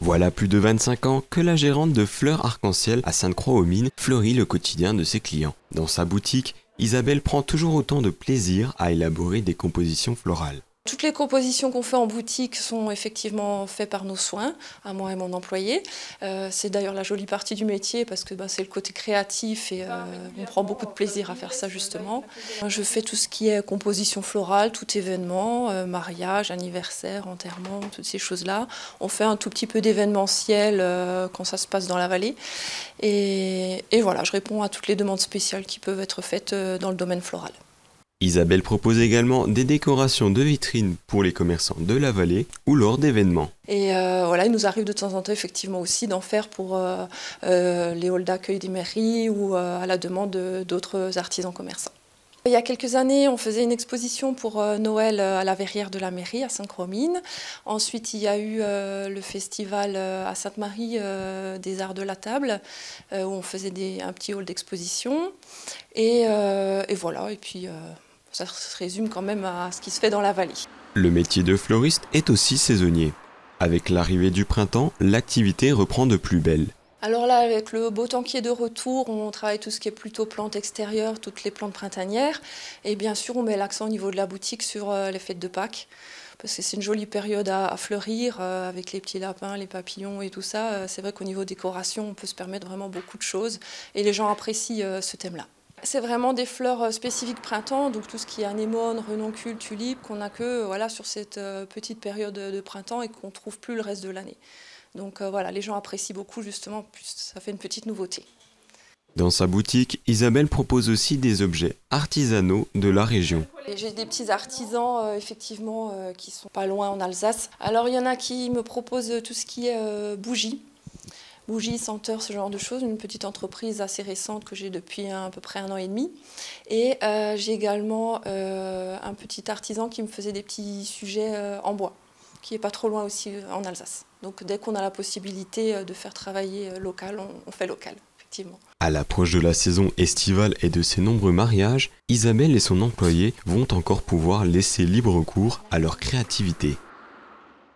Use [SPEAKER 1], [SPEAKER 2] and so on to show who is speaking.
[SPEAKER 1] Voilà plus de 25 ans que la gérante de Fleurs Arc-en-Ciel à Sainte-Croix-aux-Mines fleurit le quotidien de ses clients. Dans sa boutique, Isabelle prend toujours autant de plaisir à élaborer des compositions florales.
[SPEAKER 2] Toutes les compositions qu'on fait en boutique sont effectivement faites par nos soins, à moi et mon employé. C'est d'ailleurs la jolie partie du métier parce que c'est le côté créatif et on prend beaucoup de plaisir à faire ça justement. Je fais tout ce qui est composition florale, tout événement, mariage, anniversaire, enterrement, toutes ces choses-là. On fait un tout petit peu d'événementiel quand ça se passe dans la vallée. Et voilà, je réponds à toutes les demandes spéciales qui peuvent être faites dans le domaine floral.
[SPEAKER 1] Isabelle propose également des décorations de vitrines pour les commerçants de la vallée ou lors d'événements.
[SPEAKER 2] Et voilà, il nous arrive de temps en temps effectivement aussi d'en faire pour les halls d'accueil des mairies ou à la demande d'autres artisans commerçants. Il y a quelques années, on faisait une exposition pour Noël à la verrière de la mairie à Sainte-Croix-aux-Mines. Ensuite, il y a eu le festival à Sainte-Marie des Arts de la Table, où on faisait un petit hall d'exposition. Et voilà, et puis ça se résume quand même à ce qui se fait dans la vallée.
[SPEAKER 1] Le métier de floriste est aussi saisonnier. Avec l'arrivée du printemps, l'activité reprend de plus belle.
[SPEAKER 2] Alors là, avec le beau temps qui est de retour, on travaille tout ce qui est plutôt plantes extérieures, toutes les plantes printanières. Et bien sûr, on met l'accent au niveau de la boutique sur les fêtes de Pâques. Parce que c'est une jolie période à fleurir, avec les petits lapins, les papillons et tout ça. C'est vrai qu'au niveau décoration, on peut se permettre vraiment beaucoup de choses. Et les gens apprécient ce thème-là. C'est vraiment des fleurs spécifiques printemps, donc tout ce qui est anémone, renoncule, tulipe, qu'on n'a que sur cette petite période de printemps et qu'on ne trouve plus le reste de l'année. Donc voilà, les gens apprécient beaucoup justement, ça fait une petite nouveauté.
[SPEAKER 1] Dans sa boutique, Isabelle propose aussi des objets artisanaux de la région.
[SPEAKER 2] J'ai des petits artisans effectivement qui sont pas loin en Alsace. Alors il y en a qui me proposent tout ce qui est bougies. Bougies, senteurs, ce genre de choses, une petite entreprise assez récente que j'ai depuis à peu près 1 an et demi. Et j'ai également un petit artisan qui me faisait des petits sujets en bois, qui est pas trop loin aussi en Alsace. Donc dès qu'on a la possibilité de faire travailler local, on fait local, effectivement.
[SPEAKER 1] À l'approche de la saison estivale et de ses nombreux mariages, Isabelle et son employé vont encore pouvoir laisser libre cours à leur créativité.